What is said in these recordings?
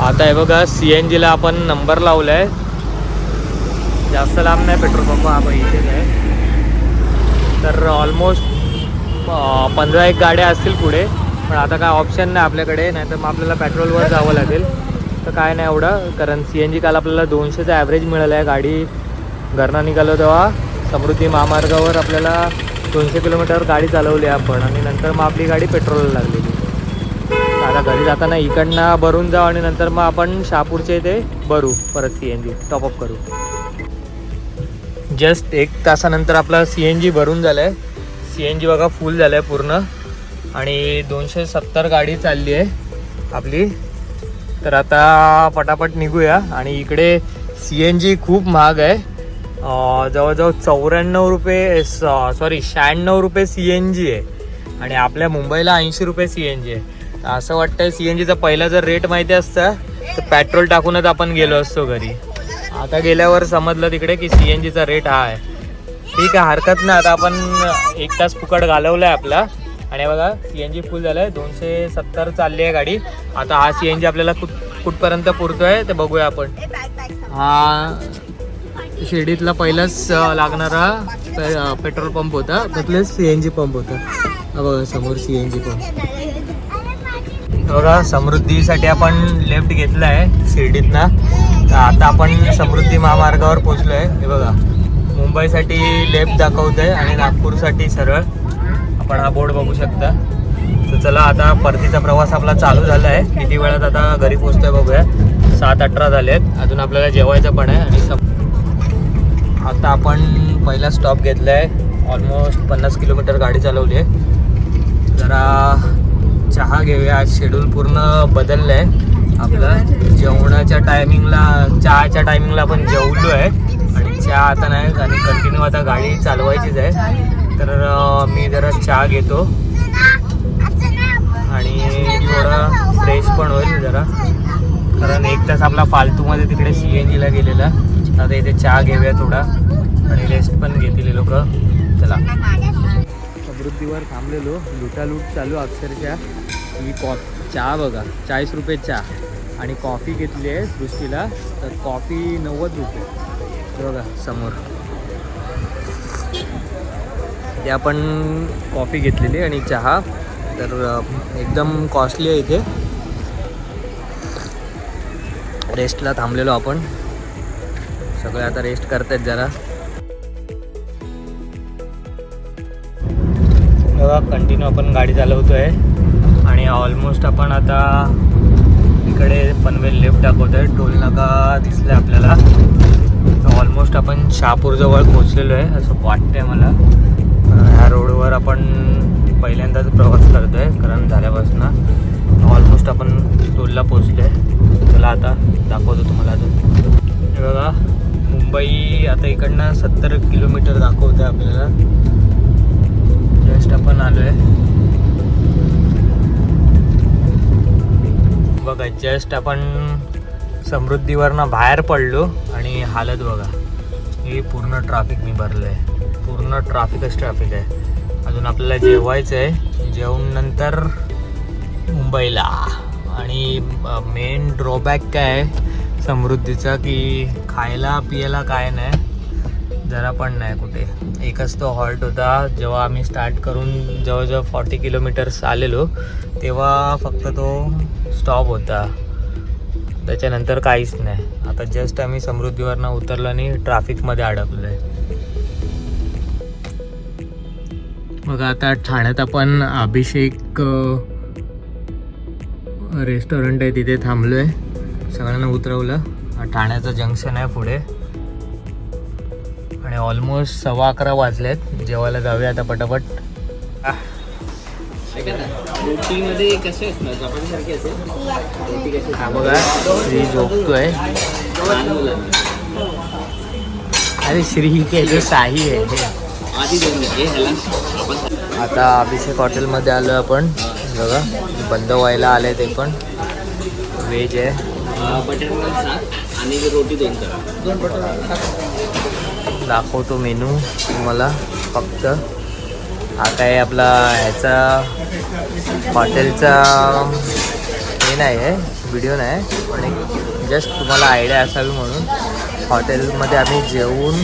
आता आहे बघा CNG ला आपण नंबर लावलाय. जास्त लांब नाही पेट्रोल पंप, हा इथेच आहे. तर ऑलमोस्ट 15 गाड्या असतील पुढे, पण आता काय ऑप्शन नाही आपल्याकडे, नाही तर मग आपल्याला पेट्रोलवर जावं लागेल. तर काय नाही एवढं, कारण CNG काल आपल्याला 200चा ॲव्हरेज मिळाला आहे. गाडी घरनं निघालो तेव्हा समृद्धी महामार्गावर आपल्याला 200 किलोमीटरवर गाडी चालवली आपण, आणि नंतर मग आपली गाडी पेट्रोलला लागलेली. आता घरी जाताना इकडनं भरून जाऊ आणि नंतर मग आपण शहापूरचे इथे भरू परत CNG टॉपअप करू. जस्ट 1 तासानंतर आपला CNG भरून झालं आहे. CNG बघा फुल झालं आहे पूर्ण, आणि 270 गाडी चालली आहे आपली. तर आता पटापट निघूया. आणि इकडे CNG खूप महाग आहे, जवळजवळ 94 रुपये 96 रुपये CNG आहे, आणि आपल्या मुंबईला 80 रुपये CNG आहे. असं वाटतंय CNGचा पहिला जर रेट माहिती असता तर पेट्रोल टाकूनच आपण गेलो असतो घरी. आता गेल्यावर समजलं तिकडे की CNGचा रेट हा आहे. ठीक आहे, हरकत नाही. आता आपण 1 तास फुकट घालवला आहे आपला, आणि बघा CNG फुल झालं आहे. 270 चालली आहे गाडी. आता हा CNG आपल्याला कुठपर्यंत पुरतो आहे ते बघूया आपण. हा शिर्डीतला पहिलाच लागणारा पेट्रोल पंप होता, त्यातलेच CNG पंप होता. हा बघा समोर CNG पंप. बघा समृद्धीसाठी आपण लेफ्ट घेतला आहे शिर्डीतनं. तर आता आपण समृद्धी महामार्गावर पोचलो आहे. हे बघा मुंबईसाठी लेफ्ट दाखवत आहे आणि नागपूरसाठी सरळ. आपण हा बोर्ड बघू शकता. तर चला आता परतीचा प्रवास आपला चालू झाला आहे. किती वेळात आता घरी पोचतोय बघूया. 7:18 झाले आहेत. अजून आपल्याला जेवायचं पण आहे. आणि आता आपण पहिला स्टॉप घेतला आहे. ऑलमोस्ट 50 किलोमीटर गाडी चालवली आहे. जरा चहा घेऊया. आज शेड्यूल पूर्ण बदललं आहे आपलं. जेवणाच्या टायमिंगला, चहाच्या टायमिंगला आपण जेवलो आहे, आणि चहा आता नाही, आणि कंटिन्यू आता गाडी चालवायचीच आहे. तर मी जरा चहा घेतो आणि थोडा फ्रेश पण होईल जरा, कारण 1 तास आपला फालतूमध्ये तिकडे CNG ला गेलेला. आता इथे चहा घेऊया थोडा, आणि रेस्ट पण घेतील लोक. चला, समृद्धीवर थांबलेलो, लुटालूट चालू अक्षरशः. ही चहा बघा 40 रुपये चहा, आणि कॉफी घेतली आहे सृष्टीला, तर कॉफी 90 रुपये बघा समोर. ते आपण कॉफी घेतलेली आणि चहा, तर एकदम कॉस्टली आहे इथे. रेस्टला थांबलेलो आपण सगळे, आता रेस्ट करतात जरा. बघा कंटिन्यू आपण गाडी चालवतोय, आणि ऑलमोस्ट आपण आता इकडे पनवेल लेफ्ट टाकवतोय. टोल नाका दिसला आपल्याला. तर ऑलमोस्ट आपण शहापूरजवळ पोचलेलो आहे असं वाटतंय मला. ह्या रोडवर आपण पहिल्यांदाच प्रवास करतोय कारण झाल्यापासून. ऑलमोस्ट आपण टोलला पोचलो आहे. चला आता दाखवतो तुम्हाला अजून. हे बघा मुंबई आता इकडनं 70 किलोमीटर दाखवतं आहे आपल्याला. जस्ट आपण आलो आहे बघा. जस्ट आपण समृद्धीवरनं बाहेर पडलो, आणि हालत बघा. हे पूर्ण ट्रॅफिक मी भरलं आहे. पूर्ण ट्रॅफिकच ट्रॅफिक आहे. अजून आपल्याला जेवायचं आहे. जेवून नंतर मुंबईला. आणि मेन ड्रॉबॅक काय आहे समृद्धीचा, की खायला पियाला काय नाही, जरा पण नाही कुठे. एकच तो हॉल्ट होता. जेव्हा आम्ही स्टार्ट करून जवळजवळ 40 किलोमीटर्स आलेलो, तेव्हा फक्त तो स्टॉप होता. त्याच्यानंतर काहीच नाही. आता जस्ट आम्ही समृद्धीवरनं उतरलो आणि ट्रॅफिकमध्ये अडकलो आहे. बघा आता ठाण्यात आपण अभिषेक रेस्टॉरंट आहे तिथे थांबलो आहे. सगळ्यांना उतरवलं. ठाण्याचं जंक्शन आहे पुढे, आणि ऑलमोस्ट 11:15 वाजलेत. जेवायला जाऊया आता पटापट. हा बघा श्री झोपतोय. अरे श्री के जो साही आहे. आता अभिषेक हॉटेलमध्ये आलो आपण. बघा बंद व्हायला आलंय, ते पण व्हेज आहे. आणि रोटी 2 दाखवतो मेनू तुम्हाला फक्त. हा काय आपला ह्याचा हॉटेलचा हे नाही आहे व्हिडिओ नाही, पण एक जस्ट तुम्हाला आयडिया असावी म्हणून हॉटेलमध्ये आम्ही जेवून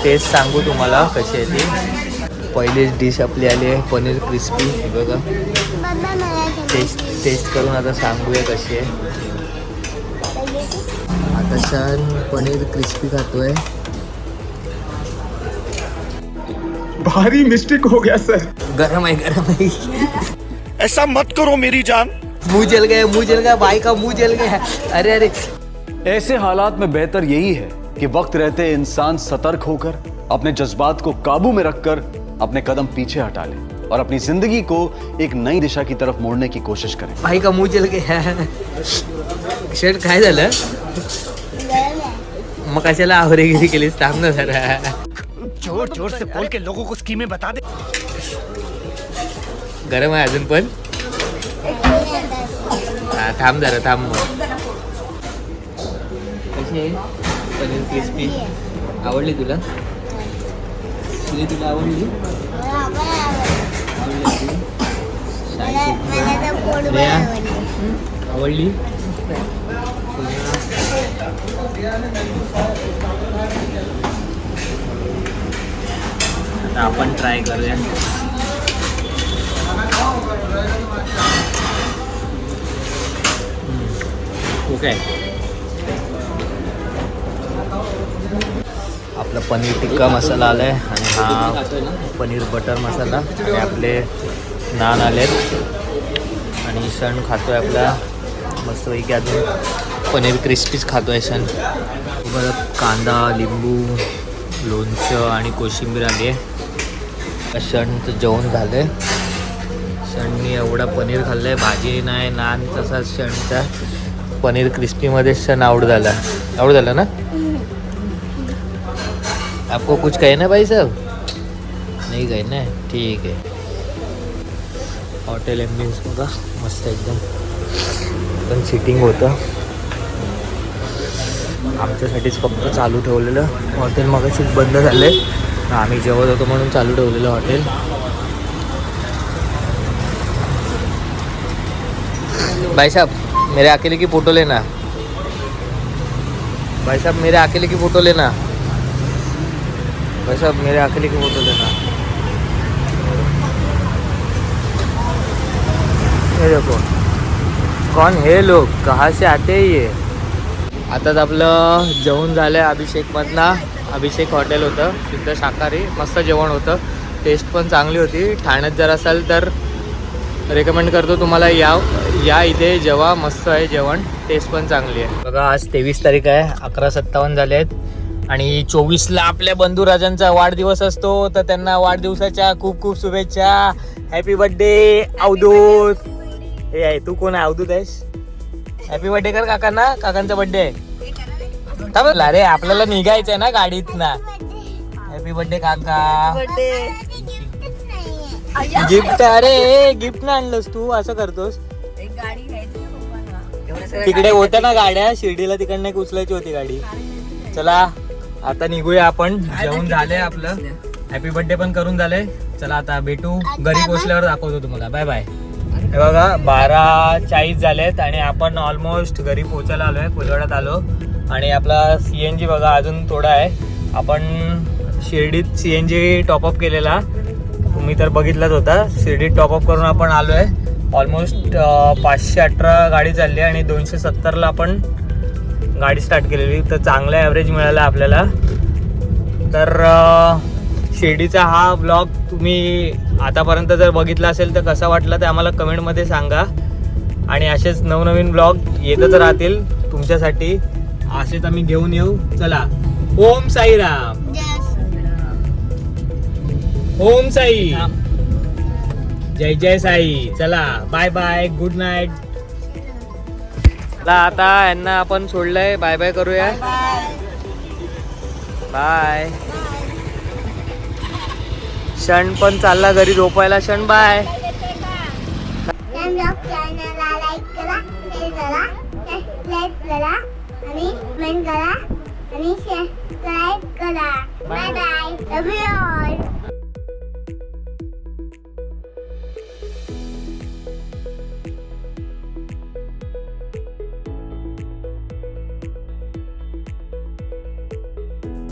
टेस्ट सांगू तुम्हाला कशी आहे ती. पहिलीच डिश आपली आली आहे पनीर क्रिस्पी. हे बघा, टेस्ट करून आता सांगूया कशी आहे. आता छान पनीर क्रिस्पी खातोय. भारी मिस्टेक हो गया सर. गरम आहे. ऐसा मत करो मेरी जान. मुंह जल गया भाई का, मुंह जल गया. अरे ऐसे हालात में बेहतर यही है कि वक्त रहते इंसान सतर्क होकर अपने जज्बात को काबू में रखकर अपने कदम पीछे हटा ले और अपनी जिंदगी को एक नई दिशा की तरफ मोड़ने की कोशिश करें. भाई का मुंह जल गया. शर्ट काय झालं मग कशाला आवरेगिरी केलीस? थांब ना जरा. जोर जोर से बोल के लोगों को स्कीमें बता दे. गरम आहे अजून पण. हा थांब जरा थांब. मग कशी आहे पनीर क्रिस्पी? आवडली तुला? तुला आवडली? आवडली? आता आपण ट्राय करूया. ओके, आपला पनीर टिक्का मसाला आलाय आणि हा पनीर बटर मसाला आणि आपले नान आलेत आणि सण खातोय आपला मस्तपैकी. अजून पनीर क्रिस्पीच खातोय सण. परत कांदा, लिंबू, लोणचं आणि कोशिंबीर आली आहे. सणचं जेवण झालं आहे. सणनी एवढा पनीर खाल्लं आहे, भाजी नाही, नान तसाच सणचा. पनीर क्रिस्पीमध्ये सण आवड झाला ना. आपको कुछ कहना भाई साहब? नहीं कहना है, ठीक है. हॉटेल एम्बियन्स बघा मस्त एकदम. पण सिटिंग होतं आमच्यासाठीच फक्त चालू ठेवलेलं हॉटेल. मगाशीच बंद झाले, आम्ही जेवत होतो म्हणून चालू ठेवलेलं हॉटेल. भाई साहब मेरे अकेले की फ़ोटो लेना. भाई साहब मेरे अकेले की फ़ोटो लेना. भाई साहब मेरे अकेले की फ़ोटो लेना. ये देखो कौन है लोग, कहाँ से आते हैं ये. आताच आपलं जेवण झालं आहे अभिषेकमधला. अभिषेक हॉटेल होतं, शुद्ध शाकाहारी. मस्त जेवण होतं, टेस्ट पण चांगली होती. ठाण्यात जर असाल तर रेकमेंड करतो तुम्हाला, या इथे जेवा. मस्त आहे जेवण, टेस्ट पण चांगली आहे. बघा आज 23 तारीख आहे, 11:57 झाले आहेत आणि 24ला आपल्या बंधुराजांचा वाढदिवस असतो. तर त्यांना वाढदिवसाच्या खूप खूप शुभेच्छा. Happy birthday Avdhoot. हे आहे तू कोण आहे? अवधूत आहेस? हॅपी बर्थडे कर काकांना. काकांचा बर्थडे आहे. अरे आपल्याला निघायचं आहे ना गाडीत ना. हॅपी बर्थडे काका. गिफ्ट, अरे गिफ्ट ना आणलंस तू, असं करतोस. तिकडे होत्या ना गाड्या शिर्डीला, तिकडनं एक उचलायची होती गाडी. चला आता निघूया आपण. जेवण झालंय आपलं, हॅपी बर्थडे पण करून झालंय. चला आता भेटू घरी पोहोचल्यावर, दाखवतो तुम्हाला. Bye bye. हे बघा 12:40 झालेत आणि आपण ऑलमोस्ट घरी पोहोचायला आलोय. कोलवाड्यात आलो आणि आपला CNG बघा अजून थोडा आहे. आपण शिर्डीत CNG टॉपअप केलेला, तुम्ही तर बघितलाच होता. शिर्डीत टॉपअप करून आपण आलो आहे. ऑलमोस्ट 518 गाडी चालली आणि 270ला आपण गाडी स्टार्ट केलेली. तर चांगला ॲव्हरेज मिळाला आपल्याला. तर शिर्डीचा हा ब्लॉग तुम्ही आतापर्यंत जर बघितला असेल तर कसा वाटला ते आम्हाला कमेंटमध्ये सांगा. आणि असेच नवनवीन ब्लॉग येतच राहतील तुमच्यासाठी. असेच आम्ही घेऊन येऊ. चला, ओम साईराम. ओम साई. जय जय साई. चला बाय बाय, गुड नाईट. चला आता यांना आपण सोडलंय, बाय बाय करूया. बाय. क्षण पण चालला घरी झोपायला. क्षण बाय. आणि सबस्क्राइब करा. Bye bye. Love you all.